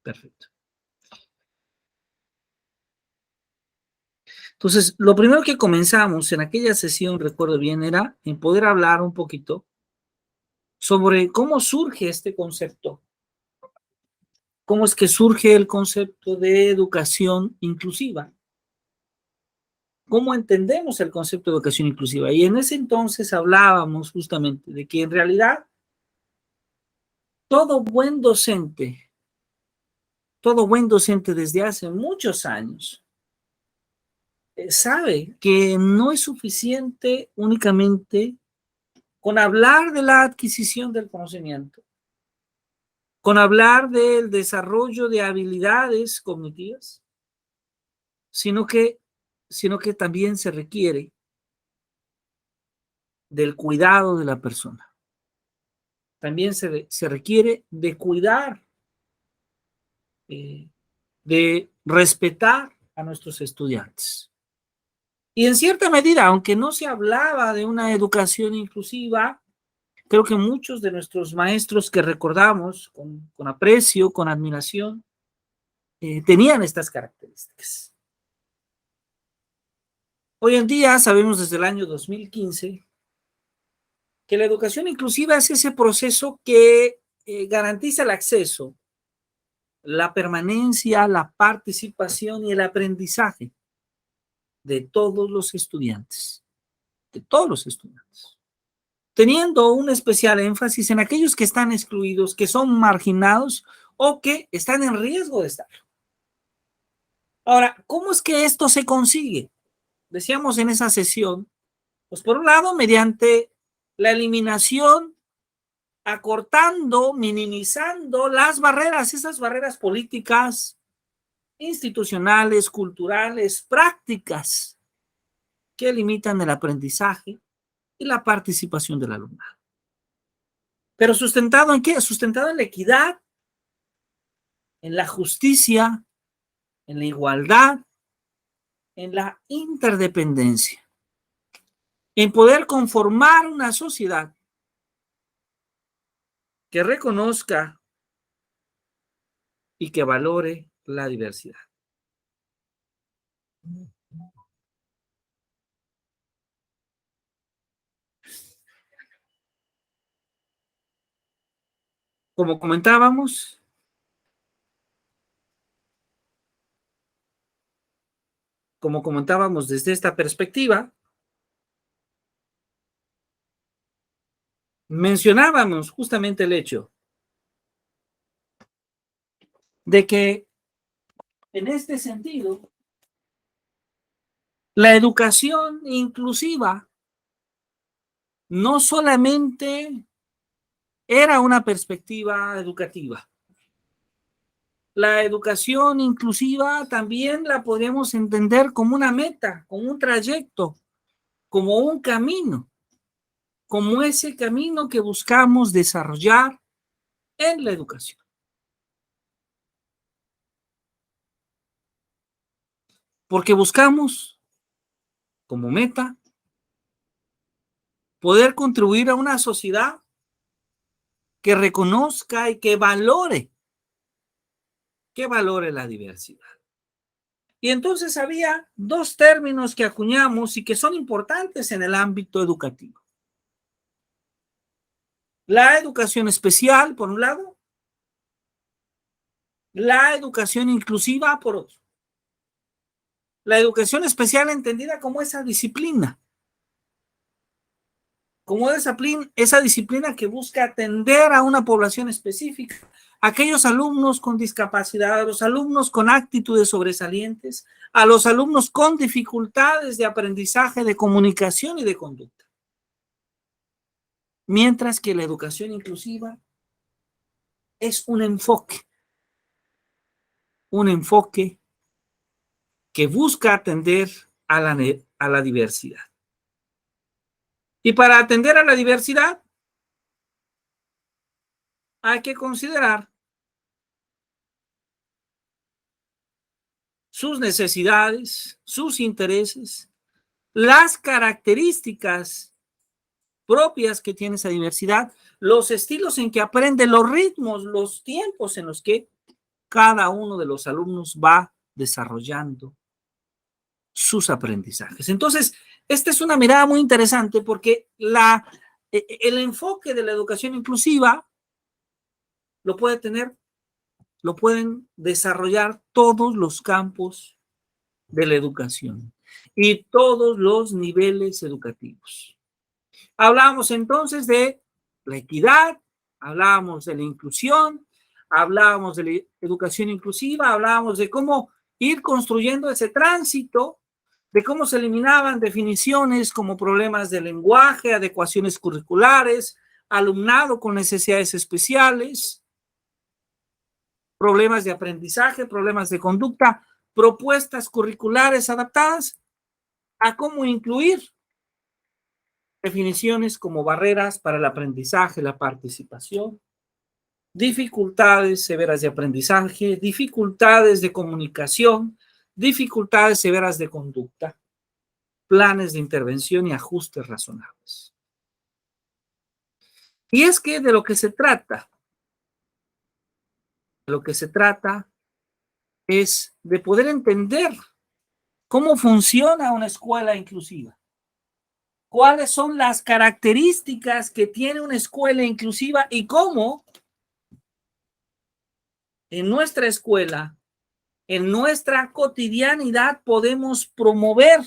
Perfecto. Entonces, lo primero que comenzamos en aquella sesión, recuerdo bien, era en poder hablar un poquito sobre cómo surge este concepto, cómo es que surge el concepto de educación inclusiva, cómo entendemos el concepto de educación inclusiva. Y en ese entonces hablábamos justamente de que en realidad todo buen docente desde hace muchos años sabe que no es suficiente únicamente con hablar de la adquisición del conocimiento, con hablar del desarrollo de habilidades cognitivas, sino que, sino que también se requiere del cuidado de la persona. También se requiere de cuidar, eh, de respetar a nuestros estudiantes. Y en cierta medida, aunque no se hablaba de una educación inclusiva, creo que muchos de nuestros maestros que recordamos con aprecio, con admiración, tenían estas características. Hoy en día sabemos desde el año 2015 que la educación inclusiva es ese proceso que garantiza el acceso, la permanencia, la participación y el aprendizaje de todos los estudiantes, teniendo un especial énfasis en aquellos que están excluidos, que son marginados o que están en riesgo de estar. Ahora, ¿cómo es que esto se consigue? Decíamos en esa sesión, pues por un lado, mediante la eliminación, acortando, minimizando las barreras, esas barreras políticas, institucionales, culturales, prácticas, que limitan el aprendizaje y la participación del alumnado. ¿Pero sustentado en qué? Sustentado en la equidad, en la justicia, en la igualdad, en la interdependencia, en poder conformar una sociedad que reconozca y que valore la diversidad. Como comentábamos desde esta perspectiva, mencionábamos justamente el hecho de que en este sentido, la educación inclusiva no solamente era una perspectiva educativa. La educación inclusiva también la podríamos entender como una meta, como un trayecto, como un camino, como ese camino que buscamos desarrollar en la educación. Porque buscamos como meta poder contribuir a una sociedad que reconozca y que valore la diversidad. Y entonces había dos términos que acuñamos y que son importantes en el ámbito educativo. La educación especial, por un lado, la educación inclusiva, por otro. La educación especial entendida como esa disciplina que busca atender a una población específica, aquellos alumnos con discapacidad, a los alumnos con actitudes sobresalientes, a los alumnos con dificultades de aprendizaje, de comunicación y de conducta. Mientras que la educación inclusiva es un enfoque que busca atender a la diversidad. Y para atender a la diversidad hay que considerar sus necesidades, sus intereses, las características propias que tiene esa diversidad, los estilos en que aprende, los ritmos, los tiempos en los que cada uno de los alumnos va desarrollando sus aprendizajes. Entonces, esta es una mirada muy interesante porque el enfoque de la educación inclusiva lo pueden desarrollar todos los campos de la educación y todos los niveles educativos. Hablábamos entonces de la equidad, hablábamos de la inclusión, hablábamos de la educación inclusiva, hablábamos de cómo ir construyendo ese tránsito, de cómo se eliminaban definiciones como problemas de lenguaje, adecuaciones curriculares, alumnado con necesidades especiales, problemas de aprendizaje, problemas de conducta, propuestas curriculares adaptadas a cómo incluir definiciones como barreras para el aprendizaje, la participación, dificultades severas de aprendizaje, dificultades de comunicación, dificultades severas de conducta, planes de intervención y ajustes razonables. Y es que de lo que se trata es de poder entender cómo funciona una escuela inclusiva. ¿Cuáles son las características que tiene una escuela inclusiva y cómo en nuestra escuela, en nuestra cotidianidad, podemos promover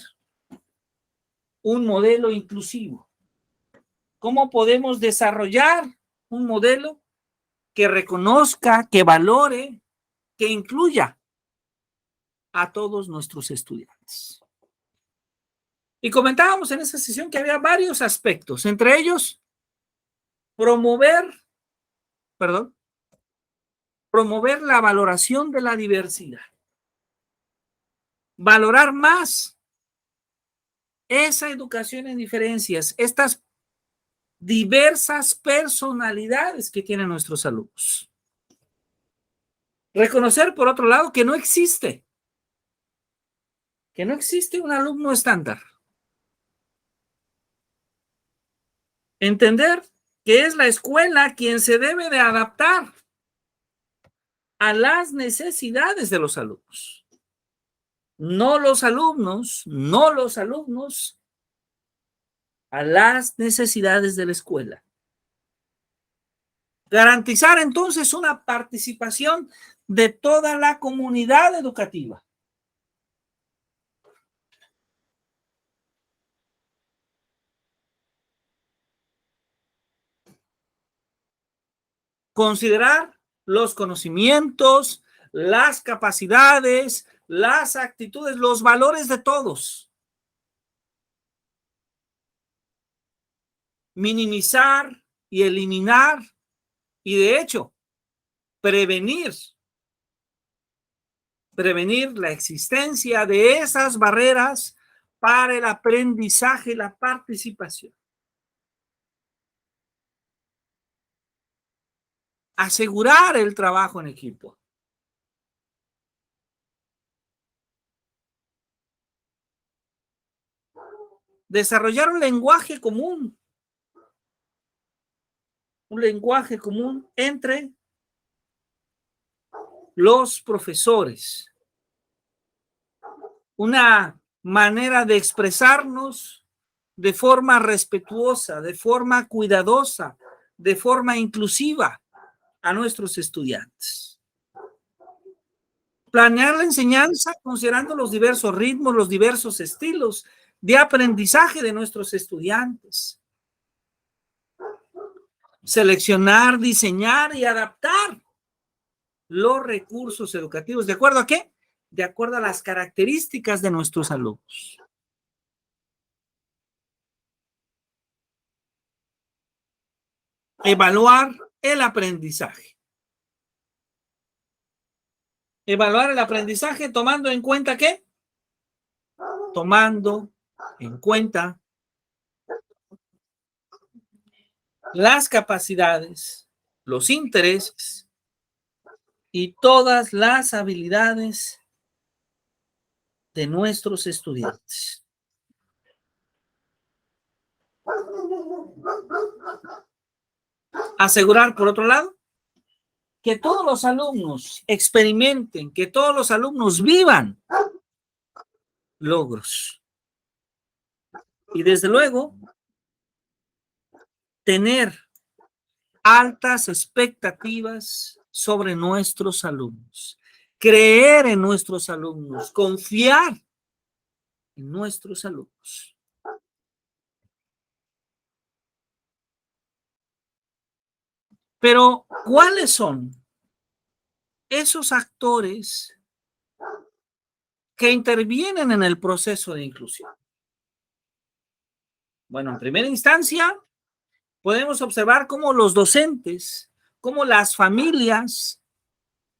un modelo inclusivo? ¿Cómo podemos desarrollar un modelo que reconozca, que valore, que incluya a todos nuestros estudiantes? Y comentábamos en esa sesión que había varios aspectos, entre ellos promover la valoración de la diversidad, valorar más esa educación en diferencias, estas diversas personalidades que tienen nuestros alumnos. Reconocer, por otro lado, que no existe un alumno estándar. Entender que es la escuela quien se debe de adaptar a las necesidades de los alumnos. No los alumnos a las necesidades de la escuela. Garantizar entonces una participación de toda la comunidad educativa. Considerar los conocimientos, las capacidades, las actitudes, los valores de todos. Minimizar y eliminar y, de hecho, prevenir la existencia de esas barreras para el aprendizaje y la participación. Asegurar el trabajo en equipo. Desarrollar un lenguaje común entre los profesores. Una manera de expresarnos de forma respetuosa, de forma cuidadosa, de forma inclusiva a nuestros estudiantes. Planear la enseñanza considerando los diversos ritmos, los diversos estilos de aprendizaje de nuestros estudiantes. Seleccionar, diseñar y adaptar los recursos educativos. ¿De acuerdo a qué? De acuerdo a las características de nuestros alumnos. Evaluar el aprendizaje. Evaluar el aprendizaje tomando en cuenta ¿qué? Tomando en cuenta las capacidades, los intereses y todas las habilidades de nuestros estudiantes. Asegurar, por otro lado, que todos los alumnos experimenten, que todos los alumnos vivan logros. Y desde luego, tener altas expectativas sobre nuestros alumnos, creer en nuestros alumnos, confiar en nuestros alumnos. Pero, ¿cuáles son esos actores que intervienen en el proceso de inclusión? Bueno, en primera instancia, podemos observar cómo los docentes, cómo las familias,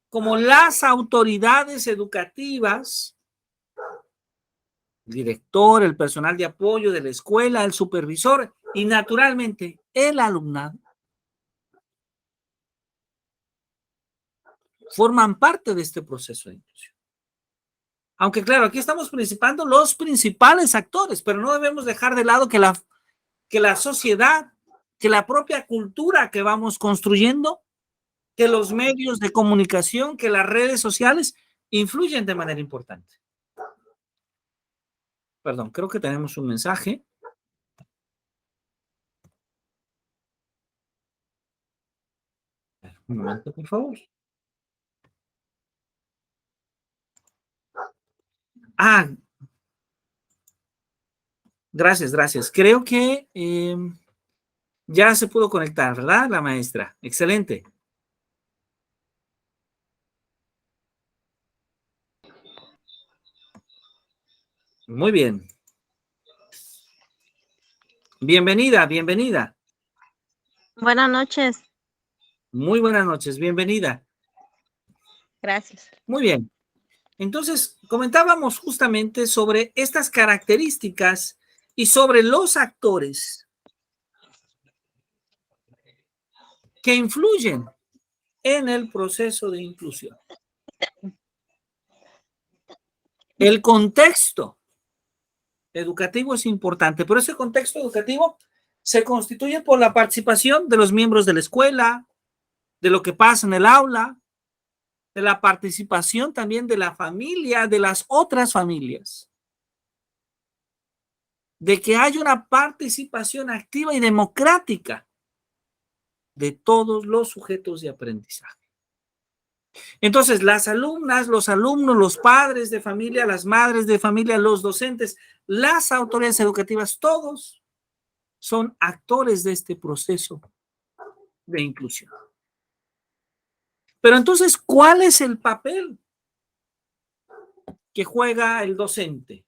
como las autoridades educativas, el director, el personal de apoyo de la escuela, el supervisor y naturalmente el alumnado, forman parte de este proceso de inclusión. Aunque claro, aquí estamos principando los principales actores, pero no debemos dejar de lado que la sociedad, que la propia cultura que vamos construyendo, que los medios de comunicación, que las redes sociales influyen de manera importante. Perdón, creo que tenemos un mensaje. Un momento, por favor. Ah, gracias, gracias. Creo que ya se pudo conectar, ¿verdad? La maestra. Excelente. Muy bien. Bienvenida, bienvenida. Buenas noches. Muy buenas noches, bienvenida. Gracias. Muy bien. Entonces, comentábamos justamente sobre estas características y sobre los actores que influyen en el proceso de inclusión. El contexto educativo es importante, pero ese contexto educativo se constituye por la participación de los miembros de la escuela, de lo que pasa en el aula, de la participación también de la familia, de las otras familias, de que haya una participación activa y democrática de todos los sujetos de aprendizaje. Entonces, las alumnas, los alumnos, los padres de familia, las madres de familia, los docentes, las autoridades educativas, todos son actores de este proceso de inclusión. Pero entonces, ¿cuál es el papel que juega el docente?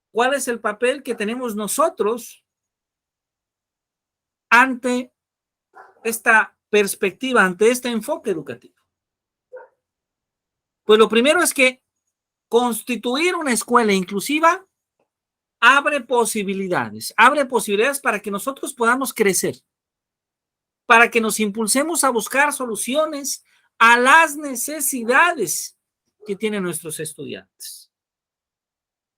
¿Cuál es el papel que tenemos nosotros ante esta perspectiva, ante este enfoque educativo? Pues lo primero es que constituir una escuela inclusiva abre posibilidades para que nosotros podamos crecer, para que nos impulsemos a buscar soluciones a las necesidades que tienen nuestros estudiantes,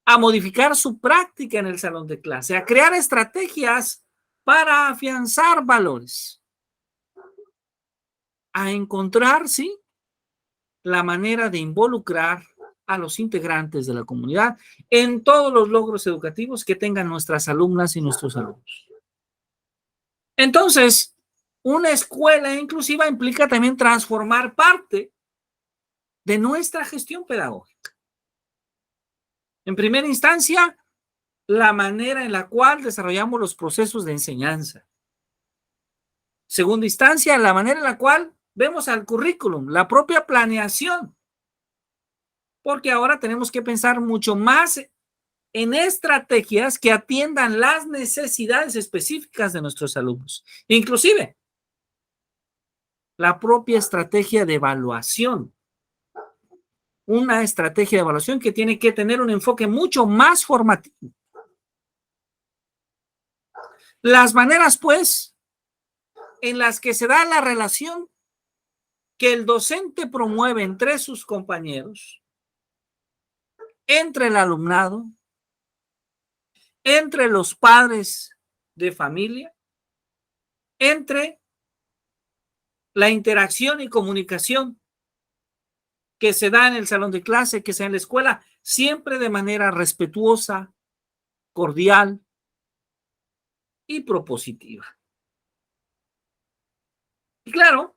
a modificar su práctica en el salón de clase, a crear estrategias para afianzar valores, a encontrar, sí, la manera de involucrar a los integrantes de la comunidad en todos los logros educativos que tengan nuestras alumnas y nuestros alumnos. Entonces, una escuela inclusiva implica también transformar parte de nuestra gestión pedagógica. En primera instancia, la manera en la cual desarrollamos los procesos de enseñanza. Segunda instancia, la manera en la cual vemos al currículum, la propia planeación. Porque ahora tenemos que pensar mucho más en estrategias que atiendan las necesidades específicas de nuestros alumnos. Inclusive, la propia estrategia de evaluación. Una estrategia de evaluación que tiene que tener un enfoque mucho más formativo. Las maneras, pues, en las que se da la relación que el docente promueve entre sus compañeros, entre el alumnado, entre los padres de familia, entre la interacción y comunicación que se da en el salón de clase, que se da en la escuela, siempre de manera respetuosa, cordial y propositiva. Y claro,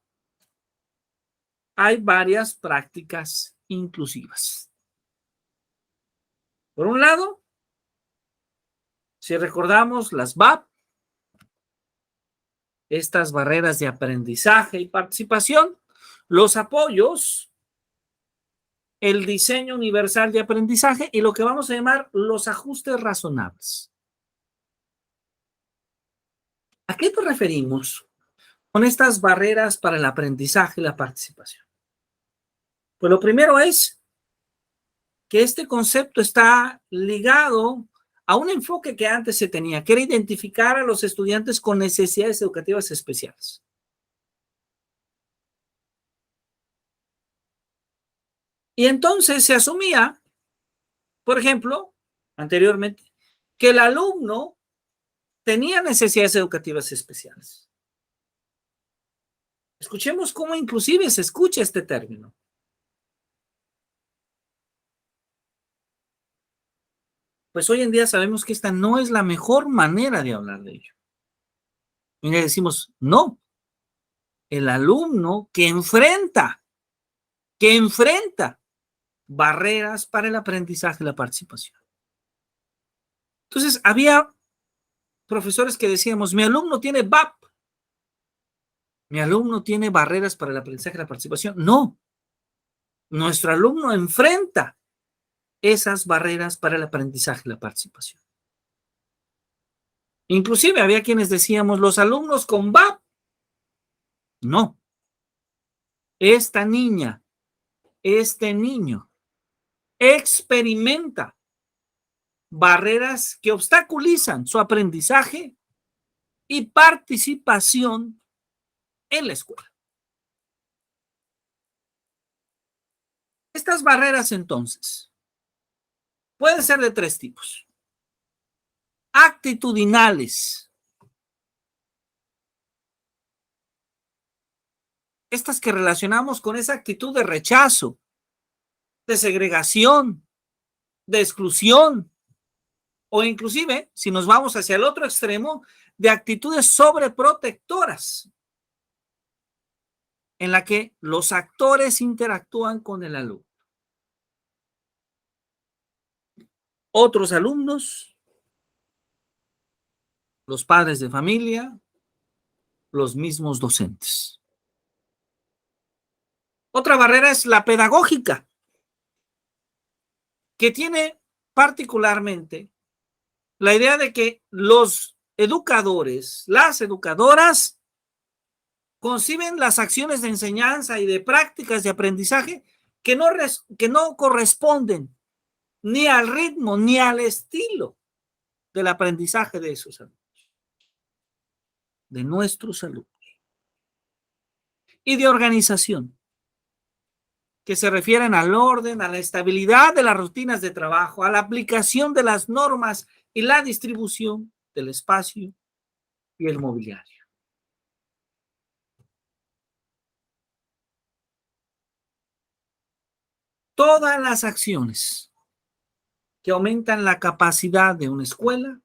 hay varias prácticas inclusivas. Por un lado, si recordamos las BAP, estas barreras de aprendizaje y participación, los apoyos, el diseño universal de aprendizaje y lo que vamos a llamar los ajustes razonables. ¿A qué nos referimos con estas barreras para el aprendizaje y la participación? Pues lo primero es que este concepto está ligado a un enfoque que antes se tenía, que era identificar a los estudiantes con necesidades educativas especiales. Y entonces se asumía, por ejemplo, anteriormente, que el alumno tenía necesidades educativas especiales. Escuchemos cómo inclusive se escucha este término. Pues hoy en día sabemos que esta no es la mejor manera de hablar de ello. Y le decimos, no, el alumno que enfrenta barreras para el aprendizaje y la participación. Entonces, había profesores que decíamos, mi alumno tiene BAP, mi alumno tiene barreras para el aprendizaje y la participación. No, nuestro alumno enfrenta esas barreras para el aprendizaje y la participación. Inclusive había quienes decíamos, los alumnos con BAP, no. Esta niña, este niño experimenta barreras que obstaculizan su aprendizaje y participación en la escuela. Estas barreras, entonces, pueden ser de tres tipos. Actitudinales. Estas que relacionamos con esa actitud de rechazo, de segregación, de exclusión, o inclusive, si nos vamos hacia el otro extremo, de actitudes sobreprotectoras, en la que los actores interactúan con el alumno. Otros alumnos, los padres de familia, los mismos docentes. Otra barrera es la pedagógica, que tiene particularmente la idea de que los educadores, las educadoras, conciben las acciones de enseñanza y de prácticas de aprendizaje que no corresponden ni al ritmo ni al estilo del aprendizaje de esos alumnos, de nuestros alumnos. Y de organización, que se refieren al orden, a la estabilidad de las rutinas de trabajo, a la aplicación de las normas y la distribución del espacio y el mobiliario. Todas las acciones que aumentan la capacidad de una escuela,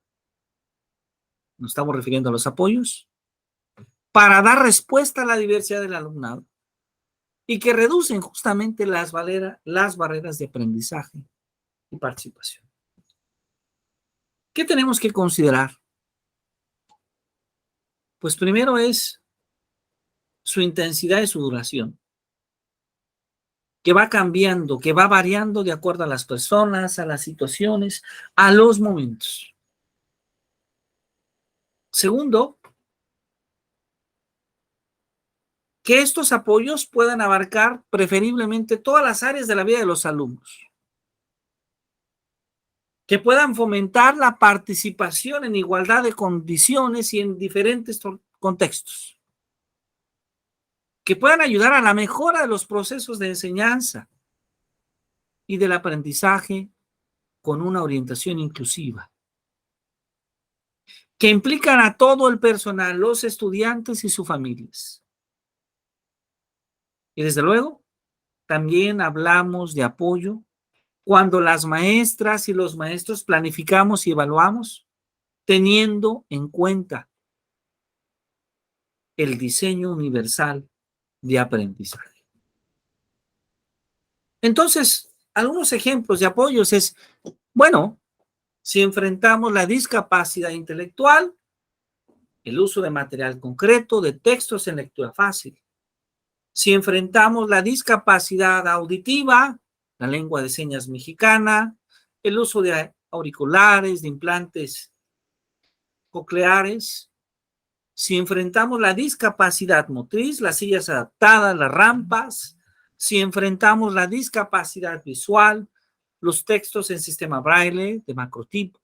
nos estamos refiriendo a los apoyos, para dar respuesta a la diversidad del alumnado y que reducen justamente las barreras de aprendizaje y participación. ¿Qué tenemos que considerar? Pues primero es su intensidad y su duración, que va cambiando, que va variando de acuerdo a las personas, a las situaciones, a los momentos. Segundo, que estos apoyos puedan abarcar preferiblemente todas las áreas de la vida de los alumnos, que puedan fomentar la participación en igualdad de condiciones y en diferentes contextos, que puedan ayudar a la mejora de los procesos de enseñanza y del aprendizaje con una orientación inclusiva, que implican a todo el personal, los estudiantes y sus familias, Y desde luego, también hablamos de apoyo cuando las maestras y los maestros planificamos y evaluamos teniendo en cuenta el diseño universal de aprendizaje. Entonces, algunos ejemplos de apoyos es, bueno, si enfrentamos la discapacidad intelectual, el uso de material concreto, de textos en lectura fácil. Si enfrentamos la discapacidad auditiva, la lengua de señas mexicana, el uso de auriculares, de implantes cocleares. Si enfrentamos la discapacidad motriz, las sillas adaptadas, las rampas. Si enfrentamos la discapacidad visual, los textos en sistema braille de macrotipo,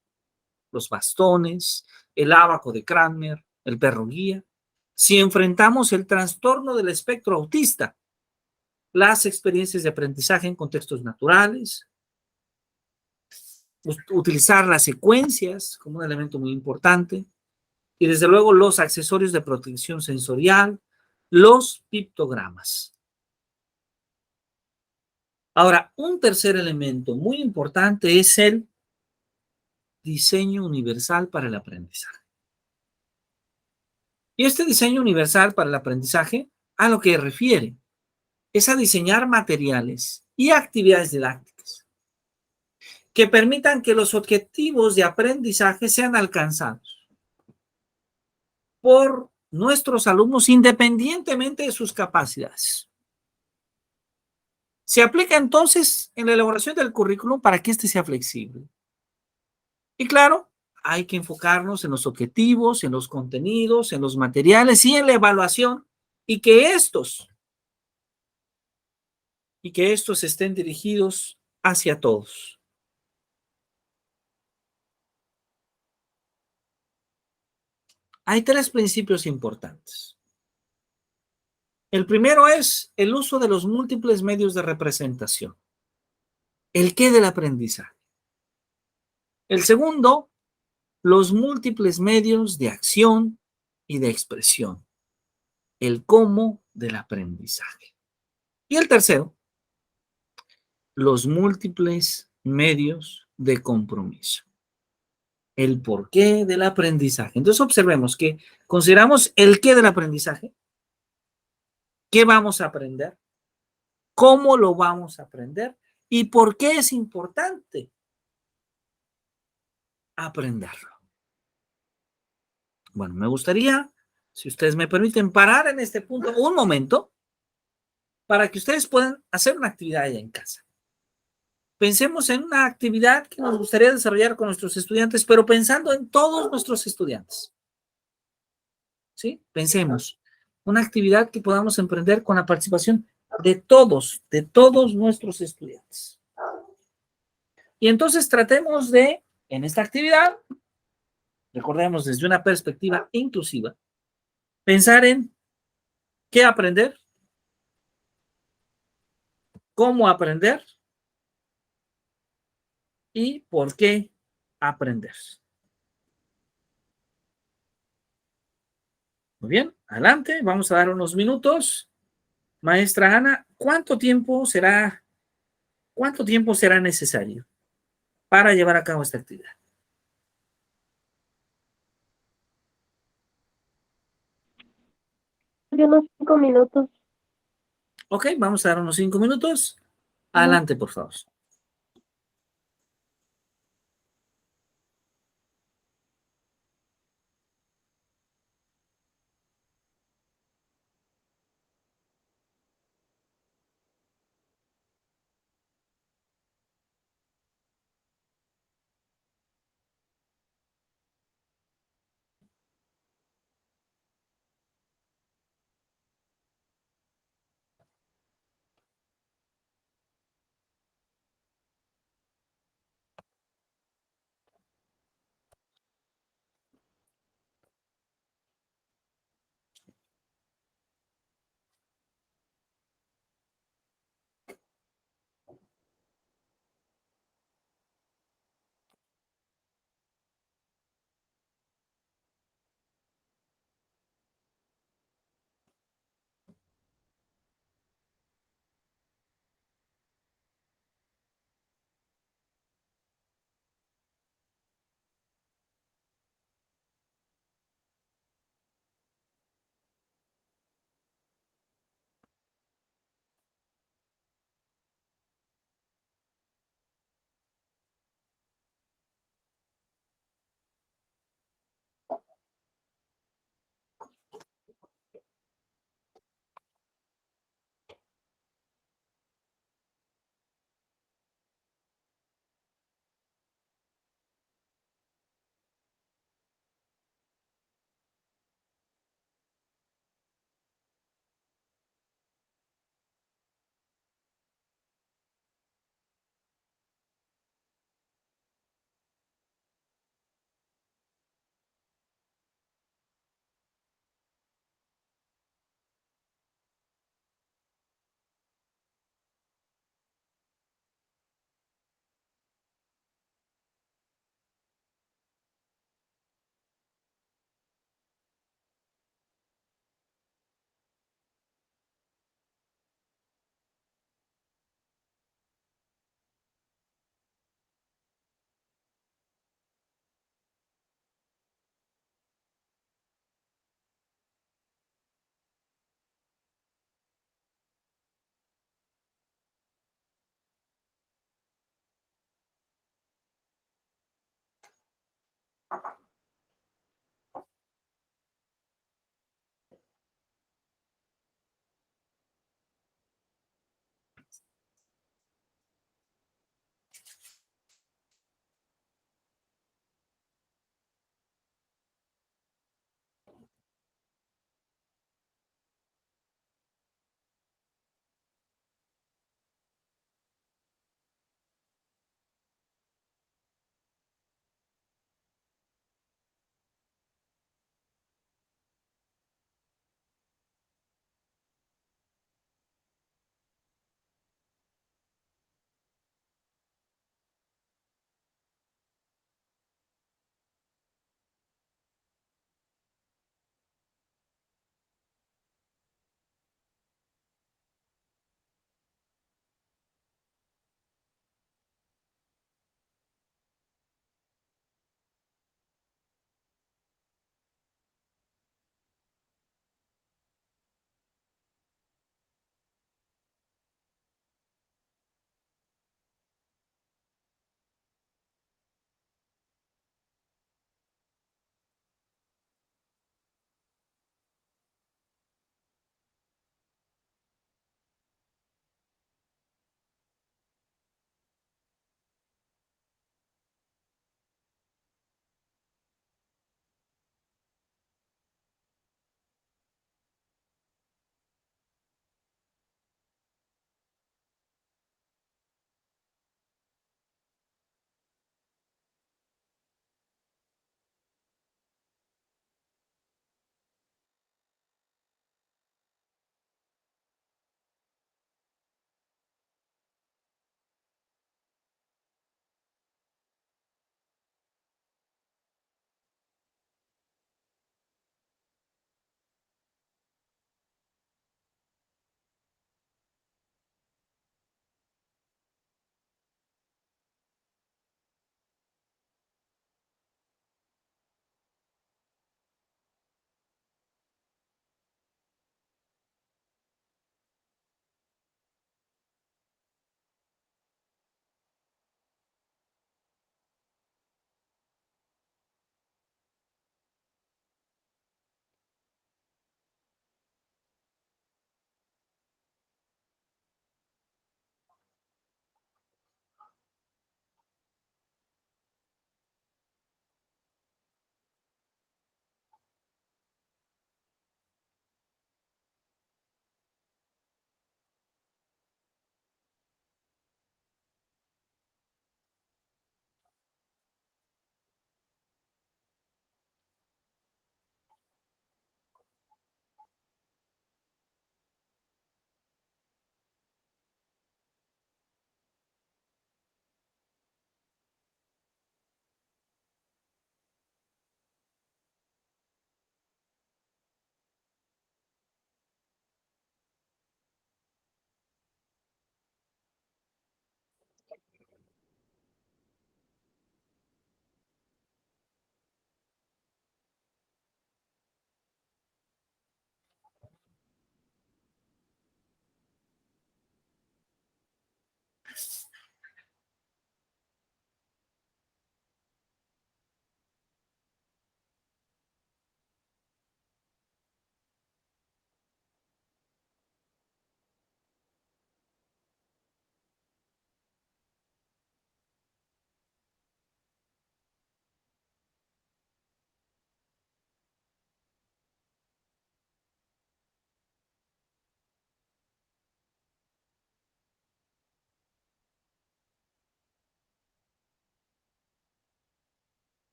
los bastones, el ábaco de Cranmer, el perro guía. Si enfrentamos el trastorno del espectro autista, las experiencias de aprendizaje en contextos naturales, utilizar las secuencias como un elemento muy importante, y desde luego los accesorios de protección sensorial, los pictogramas. Ahora, un tercer elemento muy importante es el diseño universal para el aprendizaje. Y este diseño universal para el aprendizaje a lo que refiere es a diseñar materiales y actividades didácticas que permitan que los objetivos de aprendizaje sean alcanzados por nuestros alumnos independientemente de sus capacidades. Se aplica entonces en la elaboración del currículum para que éste sea flexible. Y claro, hay que enfocarnos en los objetivos, en los contenidos, en los materiales y en la evaluación y que estos estén dirigidos hacia todos. Hay tres principios importantes. El primero es el uso de los múltiples medios de representación. El qué del aprendizaje. El segundo, los múltiples medios de acción y de expresión. El cómo del aprendizaje. Y el tercero, los múltiples medios de compromiso. El porqué del aprendizaje. Entonces observemos que consideramos el qué del aprendizaje, qué vamos a aprender, cómo lo vamos a aprender y por qué es importante aprenderlo. Bueno, me gustaría, si ustedes me permiten, parar en este punto un momento para que ustedes puedan hacer una actividad allá en casa. Pensemos en una actividad que nos gustaría desarrollar con nuestros estudiantes, pero pensando en todos nuestros estudiantes. ¿Sí? Pensemos, una actividad que podamos emprender con la participación de todos nuestros estudiantes. Y entonces tratemos de, en esta actividad, recordemos desde una perspectiva inclusiva, pensar en qué aprender, cómo aprender y por qué aprender. Muy bien, adelante, vamos a dar unos minutos. Maestra Ana, cuánto tiempo será necesario para llevar a cabo esta actividad? De unos 5 minutos. Ok, vamos a dar unos 5 minutos. Ujú. Adelante, por favor.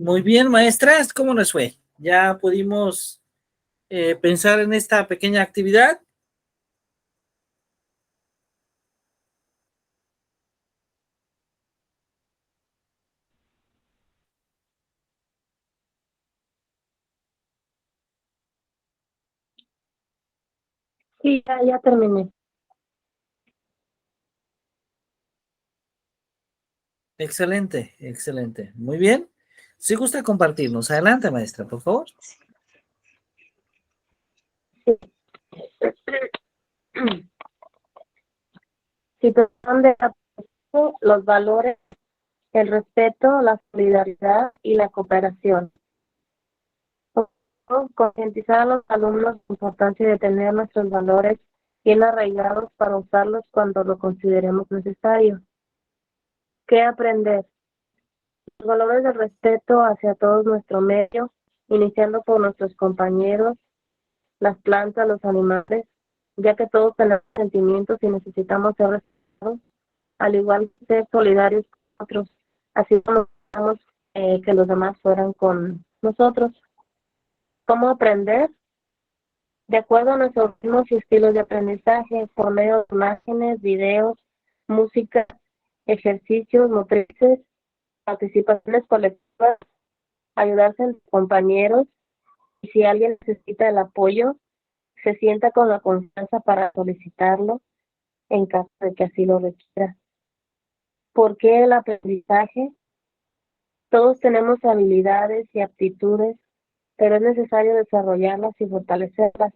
Muy bien, maestras, ¿cómo nos fue? ¿Ya pudimos pensar en esta pequeña actividad? Sí, ya terminé. Excelente, excelente. Muy bien. Si gusta compartirnos, adelante, maestra, por favor. Sí. Situación de apoyo, los valores, el respeto, la solidaridad y la cooperación. Concientizar a los alumnos la importancia de tener nuestros valores bien arraigados para usarlos cuando lo consideremos necesario. ¿Qué aprender? Los valores del respeto hacia todo nuestro medio, iniciando por nuestros compañeros, las plantas, los animales, ya que todos tenemos sentimientos y necesitamos ser respetados, al igual que ser solidarios con otros, así como queremos que los demás fueran con nosotros. ¿Cómo aprender? De acuerdo a nuestros ritmos y estilos de aprendizaje, por medio de imágenes, videos, música, ejercicios motrices, participaciones colectivas, ayudarse entre compañeros, y si alguien necesita el apoyo, se sienta con la confianza para solicitarlo en caso de que así lo requiera. ¿Por qué el aprendizaje? Todos tenemos habilidades y aptitudes, pero es necesario desarrollarlas y fortalecerlas,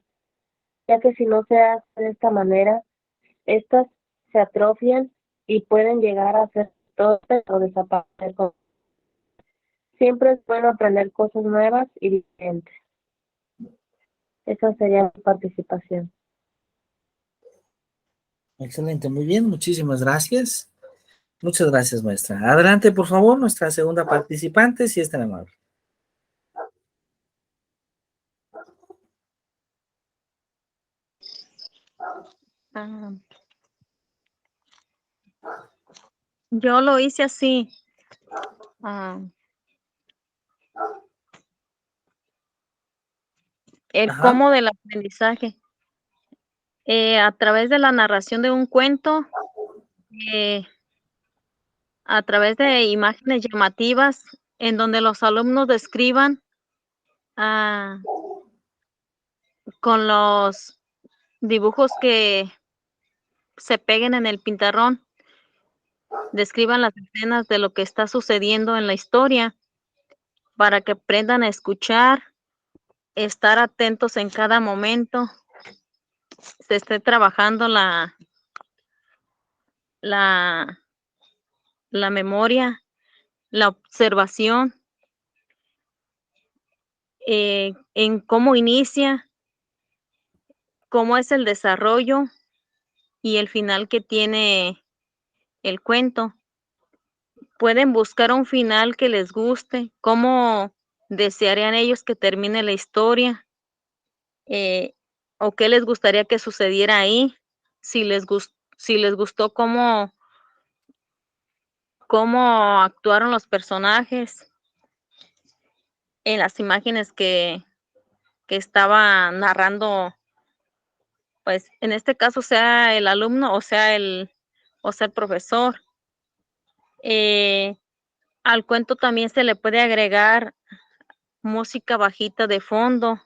ya que si no se hace de esta manera, estas se atrofian y pueden llegar a ser torpes o desaparecer. Siempre es bueno aprender cosas nuevas y diferentes. Esa sería mi participación. Excelente, muy bien, muchísimas gracias. Muchas gracias, maestra. Adelante, por favor, nuestra segunda participante, si es tan amable. Ah, yo lo hice así. ah, el Ajá, cómo del aprendizaje. A través de la narración de un cuento, eh, a través de imágenes llamativas, en donde los alumnos describan ah, con los dibujos que se peguen en el pintarrón, describan las escenas de lo que está sucediendo en la historia para que aprendan a escuchar, estar atentos en cada momento, se esté trabajando la, la memoria, la observación, en cómo inicia, cómo es el desarrollo y el final que tiene el cuento. Pueden buscar un final que les guste, cómo desearían ellos que termine la historia, eh, o qué les gustaría que sucediera ahí, si les gustó cómo actuaron los personajes en las imágenes que estaba narrando, pues en este caso sea el alumno o sea el profesor. Eh, Al cuento también se le puede agregar música bajita de fondo,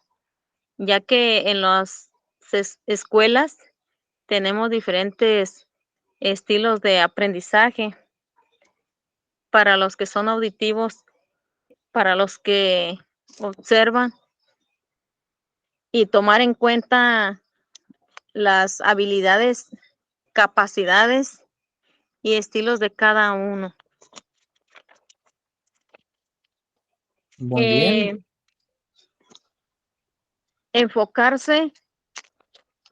ya que en las escuelas tenemos diferentes estilos de aprendizaje para los que son auditivos, para los que observan y tomar en cuenta las habilidades, capacidades y estilos de cada uno. muy bien. Eh, Enfocarse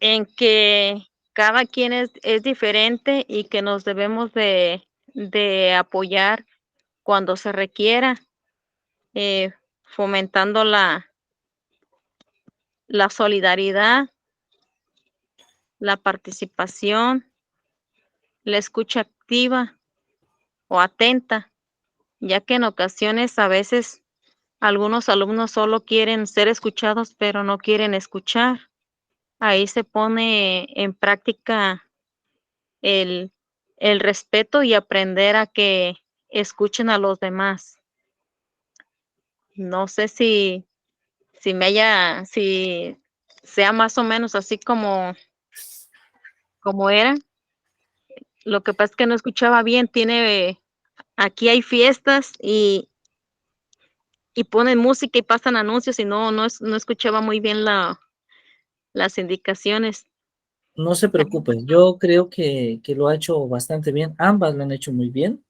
en que cada quien es diferente y que nos debemos de apoyar cuando se requiera, fomentando la solidaridad, la participación, la escucha activa o atenta, ya que en ocasiones a veces Algunos alumnos solo quieren ser escuchados, pero no quieren escuchar. Ahí se pone en práctica el, el respeto y aprender a que escuchen a los demás. No sé si sea más o menos así como era. Lo que pasa es que no escuchaba bien. Aquí hay fiestas y ponen música y pasan anuncios y no escuchaba muy bien las indicaciones. No se preocupen, yo creo que lo ha hecho bastante bien. Ambas lo han hecho muy bien,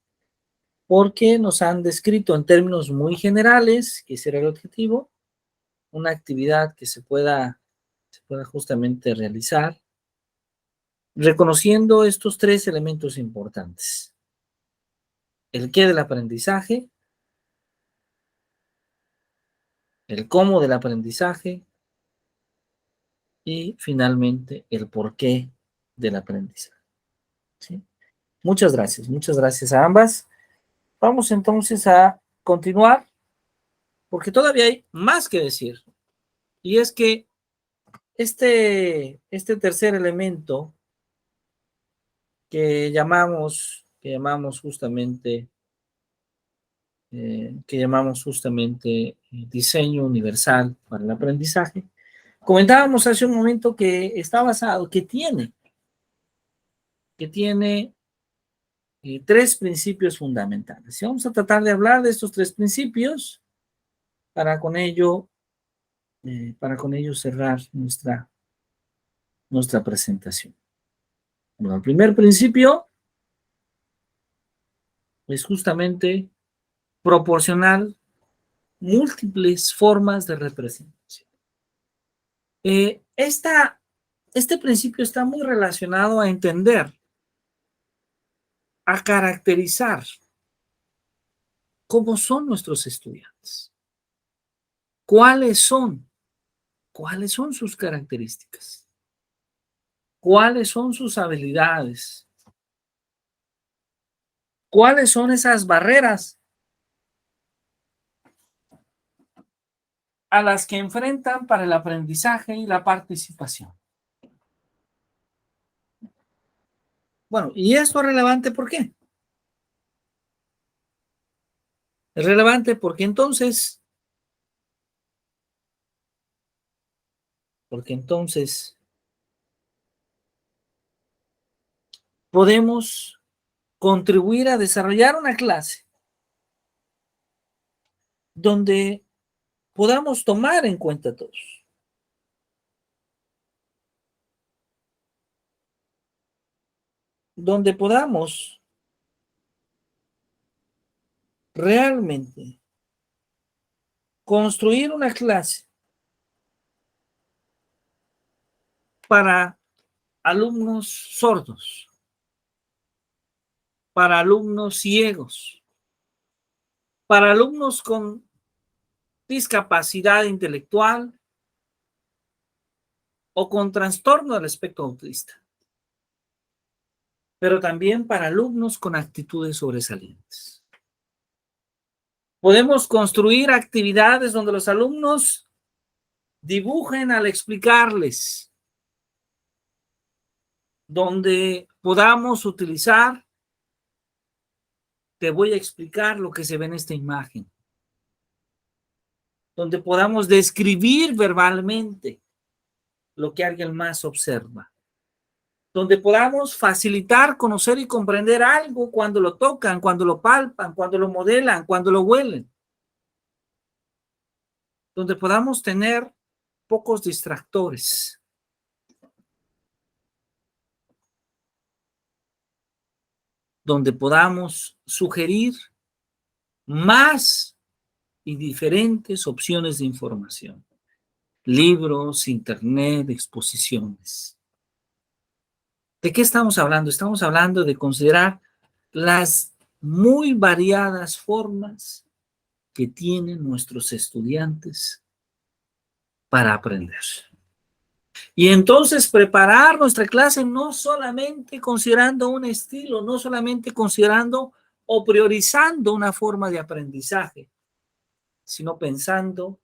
porque nos han descrito en términos muy generales, que ese era el objetivo, una actividad que se pueda justamente realizar, reconociendo estos tres elementos importantes: el qué del aprendizaje, el cómo del aprendizaje y finalmente el por qué del aprendizaje. ¿Sí? Muchas gracias a ambas. Vamos entonces a continuar, porque todavía hay más que decir. Y es que este tercer elemento que llamamos justamente diseño universal para el aprendizaje, comentábamos hace un momento que está basado, que tiene tres principios fundamentales. Y vamos a tratar de hablar de estos tres principios para con ello cerrar nuestra presentación. Bueno, el primer principio es justamente proporcionar múltiples formas de representación. Este principio está muy relacionado a entender, a caracterizar cómo son nuestros estudiantes, cuáles son sus características, cuáles son sus habilidades, cuáles son esas barreras a las que enfrentan para el aprendizaje y la participación. Bueno, ¿y esto es relevante por qué? Es relevante porque entonces podemos contribuir a desarrollar una clase donde podamos tomar en cuenta a todos. Donde podamos realmente construir una clase para alumnos sordos, para alumnos ciegos, para alumnos con discapacidad intelectual o con trastorno del espectro autista, pero también para alumnos con actitudes sobresalientes. Podemos construir actividades donde los alumnos dibujen al explicarles, donde podamos utilizar, te voy a explicar lo que se ve en esta imagen, donde podamos describir verbalmente lo que alguien más observa, donde podamos facilitar, conocer y comprender algo cuando lo tocan, cuando lo palpan, cuando lo modelan, cuando lo huelen, donde podamos tener pocos distractores, donde podamos sugerir más y diferentes opciones de información, libros, internet, exposiciones. ¿De qué estamos hablando? Estamos hablando de considerar las muy variadas formas que tienen nuestros estudiantes para aprender. Y entonces preparar nuestra clase no solamente considerando un estilo, no solamente considerando o priorizando una forma de aprendizaje, sino pensando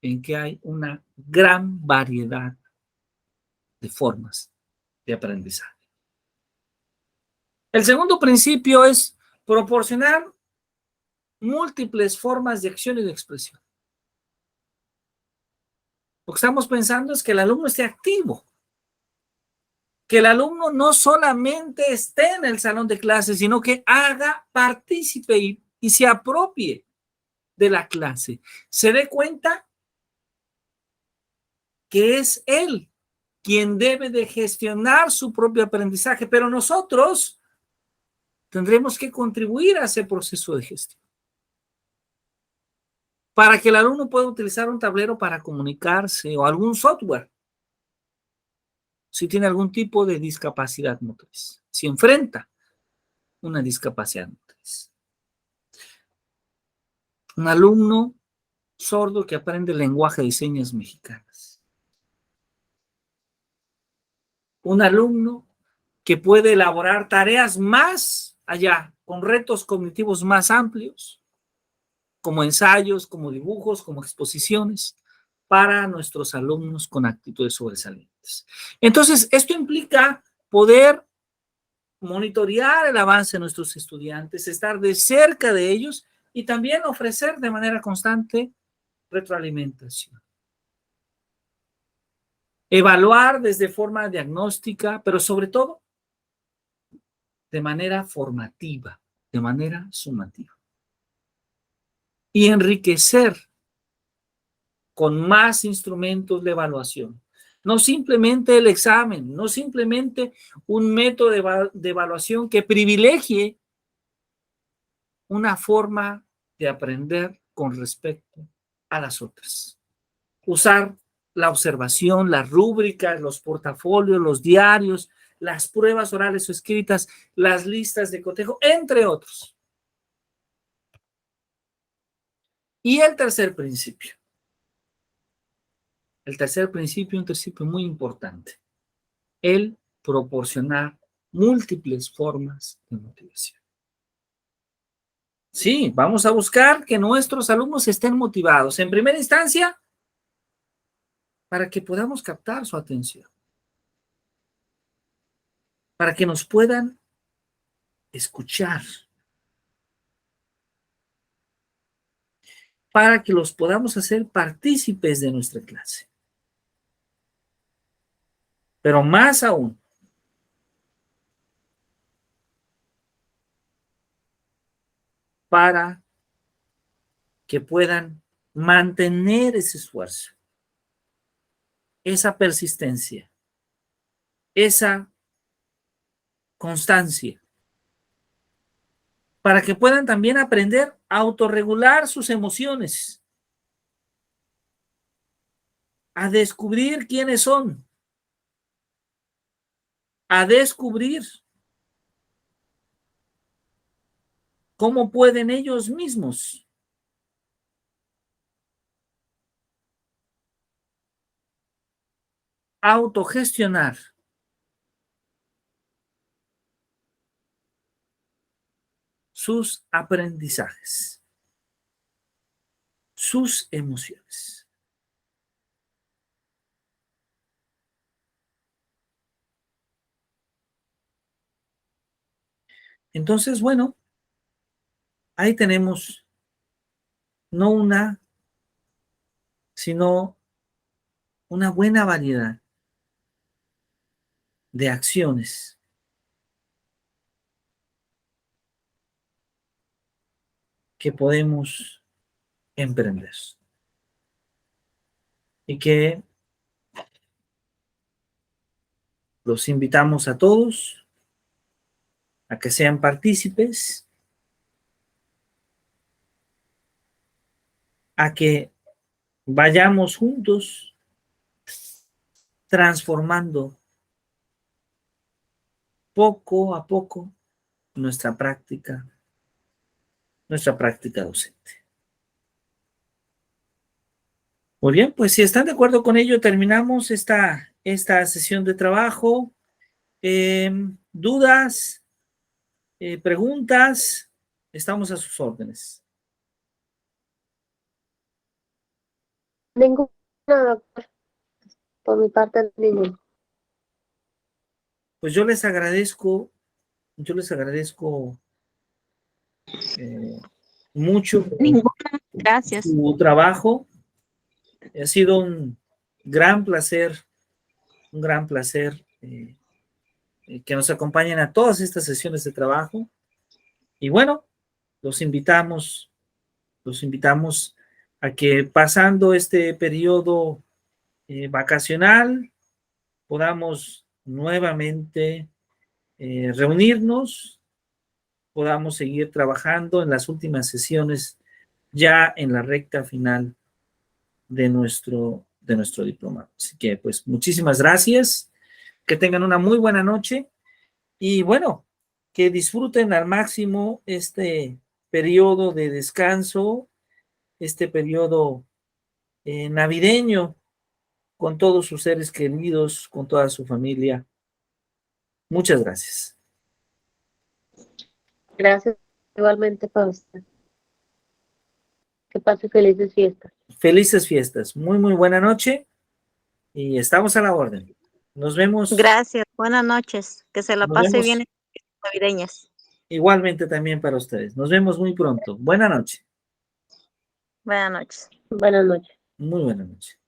en que hay una gran variedad de formas de aprendizaje. El segundo principio es proporcionar múltiples formas de acción y de expresión. Lo que estamos pensando es que el alumno esté activo, que el alumno no solamente esté en el salón de clases, sino que haga, participe y se apropie de la clase. Se dé cuenta que es él quien debe de gestionar su propio aprendizaje, pero nosotros tendremos que contribuir a ese proceso de gestión. Para que el alumno pueda utilizar un tablero para comunicarse o algún software, si tiene algún tipo de discapacidad motriz, si enfrenta una discapacidad motriz. Un alumno sordo que aprende el lenguaje de señas mexicanas. Un alumno que puede elaborar tareas más allá, con retos cognitivos más amplios, como ensayos, como dibujos, como exposiciones, para nuestros alumnos con actitudes sobresalientes. Entonces, esto implica poder monitorear el avance de nuestros estudiantes, estar de cerca de ellos y también ofrecer de manera constante retroalimentación. Evaluar desde forma diagnóstica, pero sobre todo de manera formativa, de manera sumativa. Y enriquecer con más instrumentos de evaluación. No simplemente el examen, no simplemente un método de evaluación que privilegie una forma de aprender con respecto a las otras. Usar la observación, las rúbricas, los portafolios, los diarios, las pruebas orales o escritas, las listas de cotejo, entre otros. Y el tercer principio. El tercer principio, un principio muy importante. El proporcionar múltiples formas de motivación. Sí, vamos a buscar que nuestros alumnos estén motivados. En primera instancia, para que podamos captar su atención. Para que nos puedan escuchar. Para que los podamos hacer partícipes de nuestra clase. Pero más aún, para que puedan mantener ese esfuerzo, esa persistencia, esa constancia, para que puedan también aprender a autorregular sus emociones, a descubrir quiénes son, a descubrir cómo pueden ellos mismos autogestionar sus aprendizajes, sus emociones. Entonces, bueno, ahí tenemos no una, sino una buena variedad de acciones que podemos emprender y que los invitamos a todos a que sean partícipes, a que vayamos juntos transformando poco a poco nuestra práctica docente. Muy bien, pues si están de acuerdo con ello, terminamos esta sesión de trabajo. ¿Dudas? ¿Preguntas? Estamos a sus órdenes. Ninguna, doctor. Por mi parte, ninguna. Pues yo les agradezco mucho Ninguna. Gracias. su trabajo. Ha sido un gran placer que nos acompañen a todas estas sesiones de trabajo. Y bueno, los invitamos a que pasando este periodo vacacional podamos nuevamente reunirnos, podamos seguir trabajando en las últimas sesiones ya en la recta final de nuestro diplomado. Así que pues muchísimas gracias, que tengan una muy buena noche y bueno, que disfruten al máximo este periodo de descanso, este periodo navideño con todos sus seres queridos, con toda su familia. Muchas gracias. Gracias igualmente para usted. Que pase felices fiestas. Felices fiestas. Muy, muy buena noche y estamos a la orden. Nos vemos. Gracias. Buenas noches. Que se la Nos pase vemos bien en las navideñas. igualmente también para ustedes. Nos vemos muy pronto. Buena noche. Buenas noches. Buenas noches. Muy buena noche.